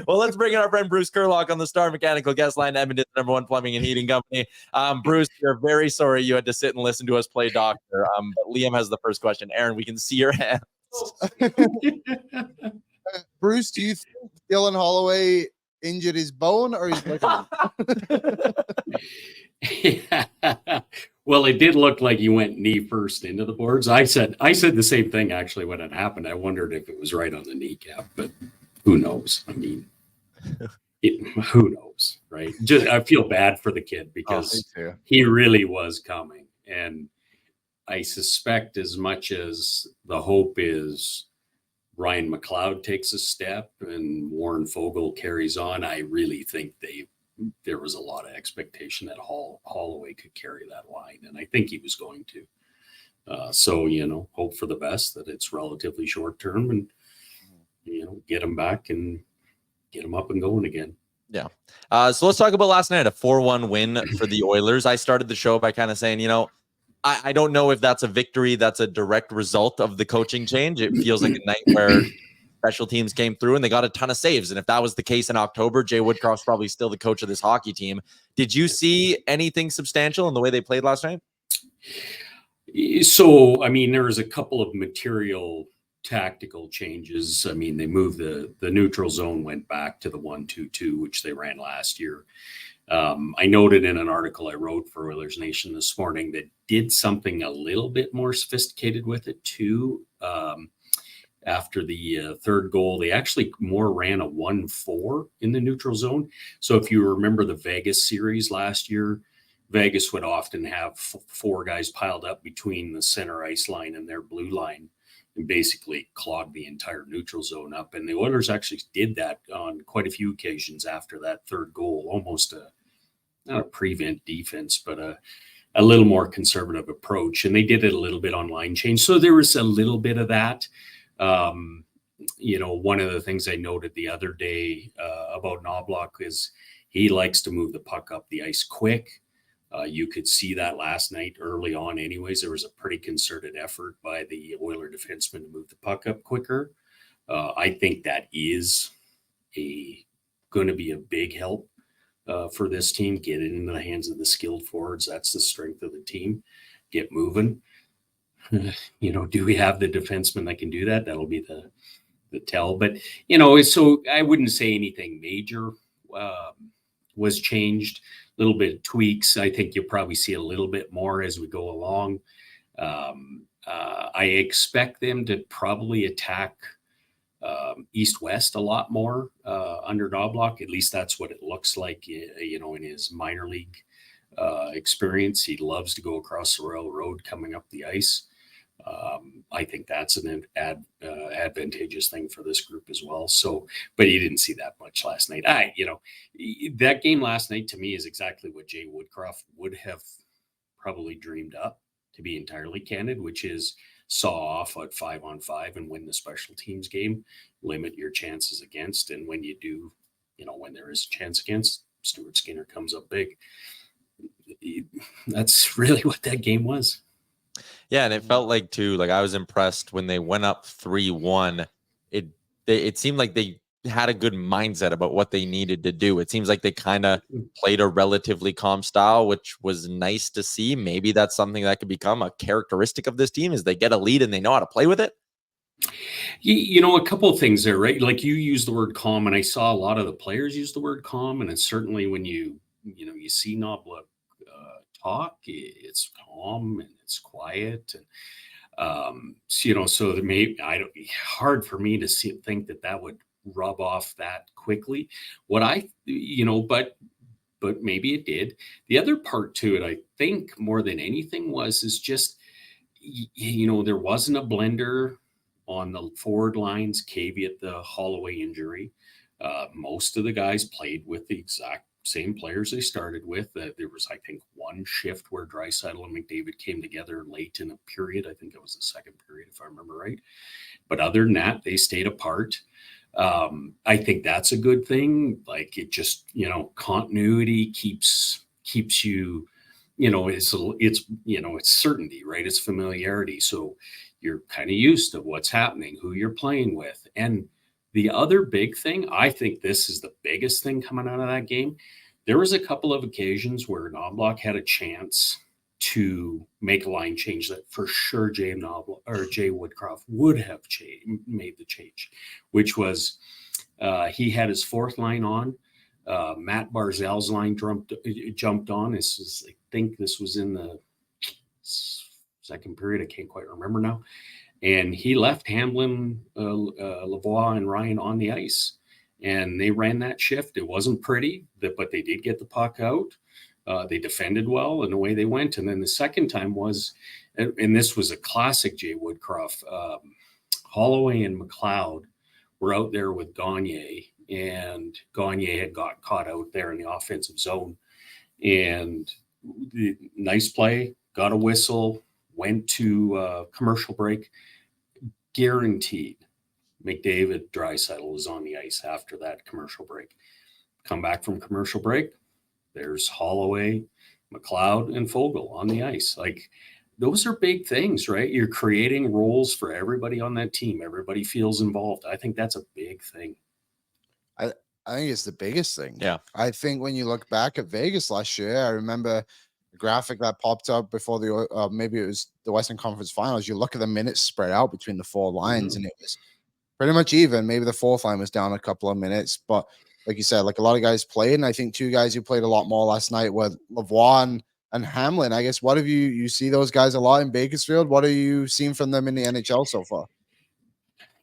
Well, let's bring in our friend Bruce Curlock on the Star Mechanical Guest Line, Edmonton's #1 plumbing and heating company. Bruce, we're very sorry you had to sit and listen to us play doctor. But Liam has the first question. Aaron, we can see your hands. Bruce, do you think Dylan Holloway injured his bone or his ligament? Yeah. Well, it did look like he went knee first into the boards. I said the same thing actually when it happened. I wondered if it was right on the kneecap, but who knows? I mean, who knows, right? Just I feel bad for the kid because he really was coming, and I suspect as much as the hope is Ryan McLeod takes a step and Warren Fogle carries on, I really think there was a lot of expectation that Holloway could carry that line, and I think he was going to. So, hope for the best that it's relatively short term and, get him back and get him up and going again. Yeah. So let's talk about last night, a 4-1 win for the Oilers. I started the show by kind of saying, I don't know if that's a victory that's a direct result of the coaching change. It feels like a night where special teams came through and they got a ton of saves. And if that was the case in October, Jay Woodcroft's probably still the coach of this hockey team. Did you see anything substantial in the way they played last night? So, I mean, there was a couple of material tactical changes. I mean, they moved the neutral zone, went back to the 1-2-2, which they ran last year. I noted in an article I wrote for Oilers Nation this morning that did something a little bit more sophisticated with it too. After the third goal, they actually more ran a 1-4 in the neutral zone. So if you remember the Vegas series last year, Vegas would often have four guys piled up between the center ice line and their blue line and basically clog the entire neutral zone up. And the Oilers actually did that on quite a few occasions after that third goal, almost not a prevent defense, but a little more conservative approach. And they did it a little bit on line change. So there was a little bit of that. One of the things I noted the other day about Knoblauch is he likes to move the puck up the ice quick. You could see that last night early on anyways. There was a pretty concerted effort by the Oiler defenseman to move the puck up quicker. I think that is going to be a big help for this team. Get it into the hands of the skilled forwards. That's the strength of the team. Get moving. Do we have the defenseman that can do that? That'll be the tell. But, so I wouldn't say anything major was changed. A little bit of tweaks. I think you'll probably see a little bit more as we go along. I expect them to probably attack east-west a lot more under Knoblauch. At least that's what it looks like, in his minor league experience. He loves to go across the Royal Road coming up the ice. I think that's an advantageous thing for this group as well. So, but you didn't see that much last night. That game last night to me is exactly what Jay Woodcroft would have probably dreamed up, to be entirely candid, which is saw off at 5-on-5 and win the special teams game, limit your chances against. And when you do, when there is a chance against, Stuart Skinner comes up big. That's really what that game was. Yeah, and it felt like too, I was impressed when they went up 3-1. It seemed like they had a good mindset about what they needed to do. It seems like they kind of played a relatively calm style, which was nice to see. Maybe that's something that could become a characteristic of this team, is they get a lead and they know how to play with it. A couple of things there, right? Like you use the word calm, and I saw a lot of the players use the word calm, and it's certainly when you see Knoblauch talk, it's calm and it's quiet, and so that hard for me to think that would rub off that quickly. But maybe it did. The other part to it, I think more than anything is just there wasn't a blender on the forward lines, caveat the Holloway injury. Most of the guys played with the exact same players they started with. There was, I think, one shift where Draisaitl and McDavid came together late in a period. I think it was the second period, if I remember right. But other than that, they stayed apart. I think that's a good thing. Like, it just, continuity keeps you, it's certainty, right? It's familiarity. So you're kind of used to what's happening, who you're playing with. And The other big thing, I think this is the biggest thing coming out of that game. There was a couple of occasions where Knoblauch had a chance to make a line change that for sure Jay Woodcroft would have made the change, which was he had his fourth line on. Matt Barzal's line jumped on. I think this was in the second period. I can't quite remember now. And he left Hamblin, Lavoie, and Ryan on the ice. And they ran that shift. It wasn't pretty, but they did get the puck out. They defended well, and away they went. And then the second time was, and this was a classic Jay Woodcroft, Holloway and McLeod were out there with Gagne, and Gagne had got caught out there in the offensive zone. And nice play, got a whistle, went to commercial break. Guaranteed McDavid Draisaitl was on the ice after that commercial break. Come back from commercial break, there's Holloway, McLeod, and Foegele on the ice. Like, those are big things, right? You're creating roles for everybody on that team. Everybody feels involved. I think that's a big thing. I think it's the biggest thing. Yeah. I think when you look back at Vegas last year, I remember the graphic that popped up before the maybe it was the Western Conference Finals. You look at the minutes spread out between the four lines, and it was pretty much even. Maybe the fourth line was down a couple of minutes, but like you said, like a lot of guys played, and I think two guys who played a lot more last night were Lavoie and Hamlin. I guess, what have you see those guys a lot in Bakersfield? What have you seen from them in the NHL so far?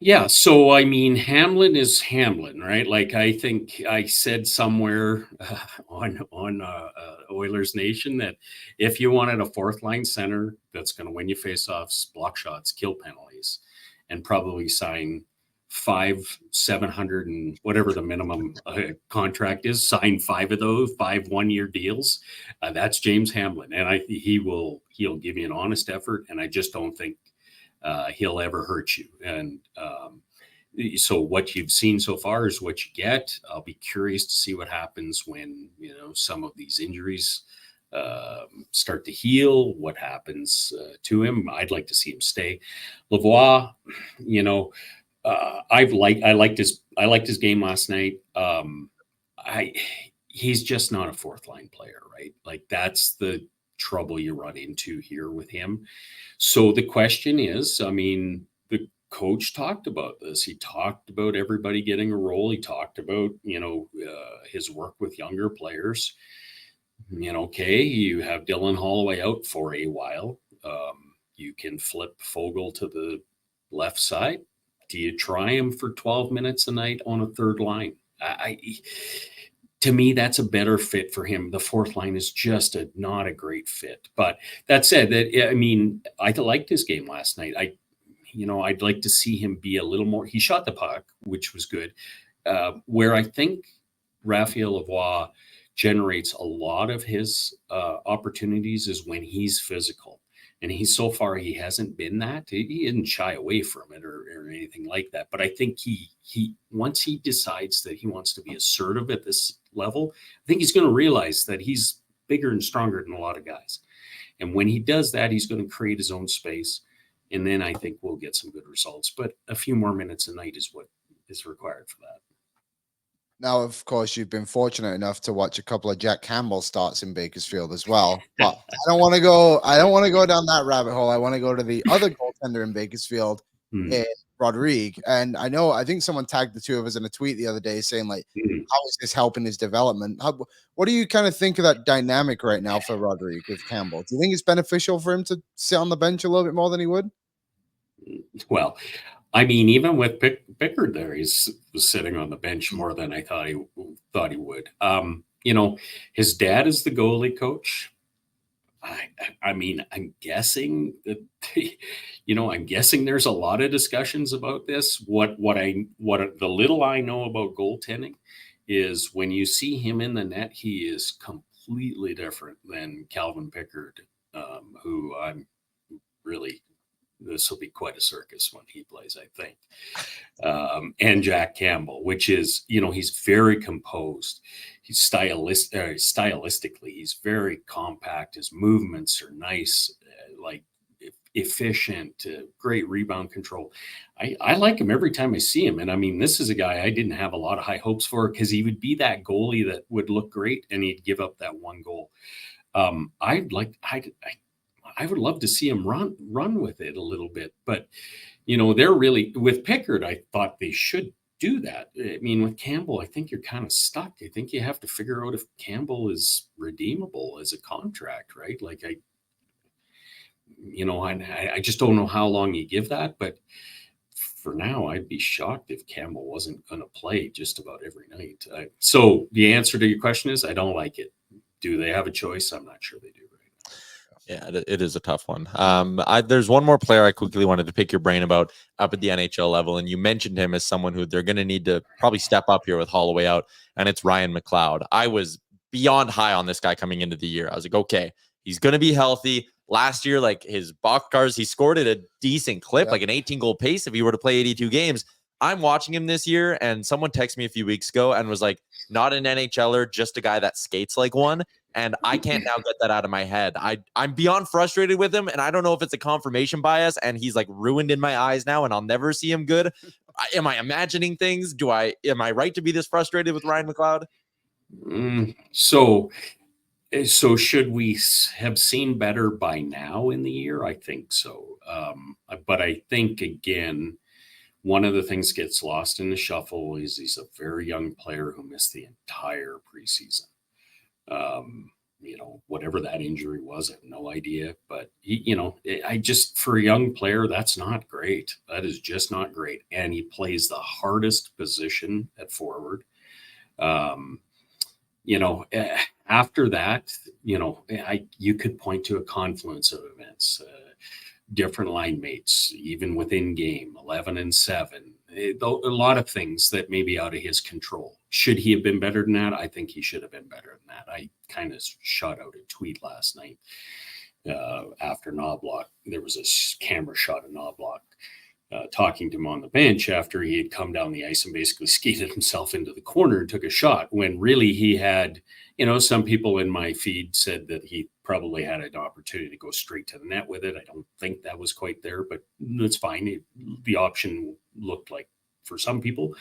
Yeah, so I mean, Hamlin is Hamlin, right? Like, I think I said somewhere on Oilers Nation that if you wanted a fourth line center that's going to win you faceoffs, block shots, kill penalties, and probably sign 700 and whatever the minimum contract is, sign 5 of those 5 1-year deals. That's James Hamlin, and he'll give you an honest effort, and I just don't think he'll ever hurt you. And so what you've seen so far is what you get. I'll be curious to see what happens when, some of these injuries start to heal, what happens to him. I'd like to see him stay. Lavoie, I liked his game last night. He's just not a fourth line player, right? Like, that's the trouble you run into here with him. So the question is, I mean, the coach talked about this. He talked about everybody getting a role. He talked about, his work with younger players. Okay, you have Dylan Holloway out for a while. You can flip Foegele to the left side. Do you try him for 12 minutes a night on a third line? To me, that's a better fit for him. The fourth line is just not a great fit. But that said, I liked his game last night. I'd like to see him be a little more. He shot the puck, which was good. Where I think Raphael Lavoie generates a lot of his opportunities is when he's physical. And he hasn't been that. He didn't shy away from it or anything like that. But I think he once he decides that he wants to be assertive at this level, I think he's going to realize that he's bigger and stronger than a lot of guys. And when he does that, he's going to create his own space. And then I think we'll get some good results. But a few more minutes a night is what is required for that. Now, of course, you've been fortunate enough to watch a couple of Jack Campbell starts in Bakersfield as well. But I don't want to go down that rabbit hole. I want to go to the other goaltender in Bakersfield, Rodrigue. And I think someone tagged the two of us in a tweet the other day saying, like, how is this helping his development? What do you kind of think of that dynamic right now for Rodrigue with Campbell? Do you think it's beneficial for him to sit on the bench a little bit more than he would? Well, I mean, even with Pickard there, he was sitting on the bench more than I thought he would. His dad is the goalie coach. I mean, I'm guessing that, I'm guessing there's a lot of discussions about this. What the little I know about goaltending is when you see him in the net, he is completely different than Calvin Pickard, who I'm really. This will be quite a circus when he plays, I think. And Jack Campbell, which is, he's very composed. He's stylistically, he's very compact. His movements are nice. Like efficient, great rebound control. I like him every time I see him. And I mean, this is a guy I didn't have a lot of high hopes for because he would be that goalie that would look great and he'd give up that one goal. I would love to see him run with it a little bit, but they're really with Pickard. I thought they should do that. I mean, with Campbell, I think you're kind of stuck. I think you have to figure out if Campbell is redeemable as a contract, right? Like I just don't know how long you give that, but for now, I'd be shocked if Campbell wasn't going to play just about every night. So the answer to your question is I don't like it. Do they have a choice? I'm not sure they do. Yeah, it is a tough one. There's one more player I quickly wanted to pick your brain about up at the NHL level, and you mentioned him as someone who they're going to need to probably step up here with Holloway out, and it's Ryan McLeod. I was beyond high on this guy coming into the year. I was like, okay, he's going to be healthy. Last year, like his boxcars, he scored at a decent clip, like an 18-goal pace if he were to play 82 games. I'm watching him this year, and someone texted me a few weeks ago and was like, not an NHLer, just a guy that skates like one. And I can't now get that out of my head. I'm beyond frustrated with him, and I don't know if it's a confirmation bias, and he's like ruined in my eyes now, and I'll never see him good. Am I imagining things? Am I right to be this frustrated with Ryan McLeod? So should we have seen better by now in the year? I think so. But I think, again, one of the things gets lost in the shuffle is he's a very young player who missed the entire preseason. Whatever that injury was, I have no idea. But for a young player, that's not great. That is just not great. And he plays the hardest position at forward. After that, you could point to a confluence of events, different line mates, even within game, 11-7. A lot of things that may be out of his control. Should he have been better than that? I think he should have been better than that. I kind of shot out a tweet last night after Knoblauch. There was a camera shot of Knoblauch talking to him on the bench after he had come down the ice and basically skated himself into the corner and took a shot, when really he had, some people in my feed said that he probably had an opportunity to go straight to the net with it. I don't think that was quite there, but it's fine. The option looked like for some people,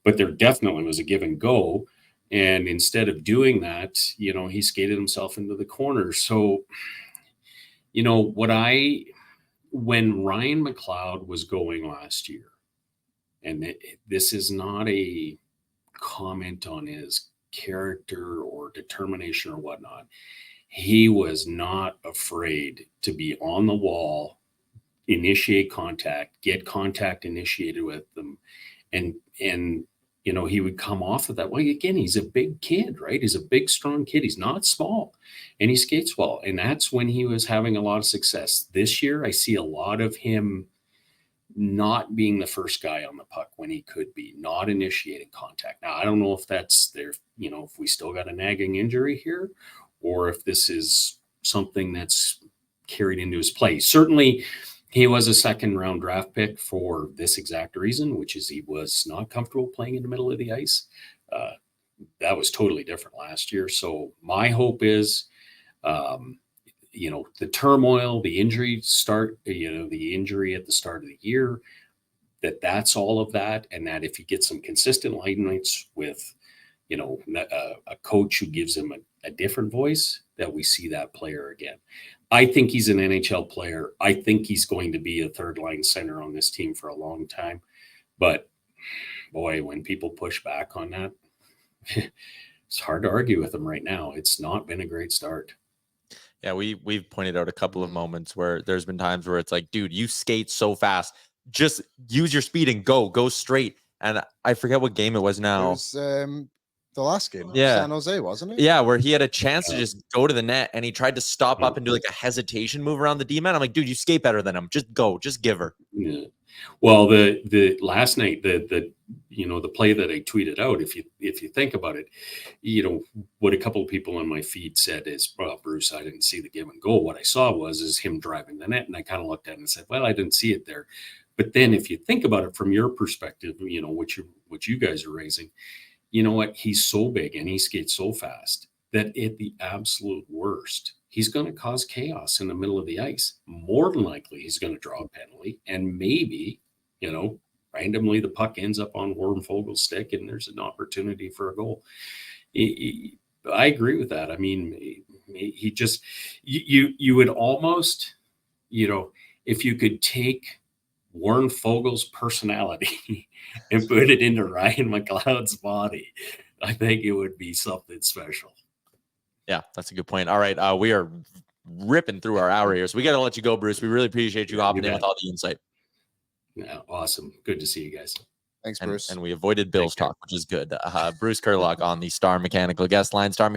but there definitely was a give and go. And instead of doing that, he skated himself into the corner. So, when Ryan McLeod was going last year, and this is not a comment on his character or determination or whatnot, he was not afraid to be on the wall, initiate contact, get contact initiated with them. And he would come off of that. Well, again, he's a big kid, right? He's a big, strong kid. He's not small, and he skates well. And that's when he was having a lot of success. This year, I see a lot of him not being the first guy on the puck when he could be, not initiating contact. Now, I don't know if that's there, if we still got a nagging injury here, or if this is something that's carried into his play. Certainly, he was a second-round draft pick for this exact reason, which is he was not comfortable playing in the middle of the ice. That was totally different last year. So my hope is, the turmoil, the injury the injury at the start of the year, that's all of that, and that if you get some consistent line nights with, a coach who gives him a different voice, that we see that player again. I think he's an NHL player. I think he's going to be a third line center on this team for a long time. But boy, when people push back on that, it's hard to argue with him right now. It's not been a great start. Yeah, we've pointed out a couple of moments where there's been times where it's like, dude, you skate so fast. Just use your speed and go straight. And I forget what game it was now. It was the last game, San Jose, wasn't it? Yeah, where he had a chance to just go to the net and he tried to stop up and do like a hesitation move around the D-man. I'm like, dude, you skate better than him. Just go, just give her. Yeah. Well, the last night, the play that I tweeted out, if you think about it, what a couple of people on my feed said is, well, Bruce, I didn't see the give and go. What I saw is him driving the net. And I kind of looked at it and said, well, I didn't see it there. But then if you think about it from your perspective, what you guys are raising, you know what? He's so big and he skates so fast that at the absolute worst, he's going to cause chaos in the middle of the ice. More than likely, he's going to draw a penalty, and maybe, randomly the puck ends up on Wormfogel's stick, and there's an opportunity for a goal. I agree with that. I mean, he just you would almost, if you could take Warren Fogel's personality and put it into Ryan McLeod's body, I think it would be something special. Yeah, that's a good point. All right, we are ripping through our hour here, so we got to let you go, Bruce. We really appreciate you hopping in with all the insight. Yeah, awesome. Good to see you guys. Thanks, Bruce. And we avoided Bill's talk, which is good. Bruce Curlock on the Star Mechanical guest line. Star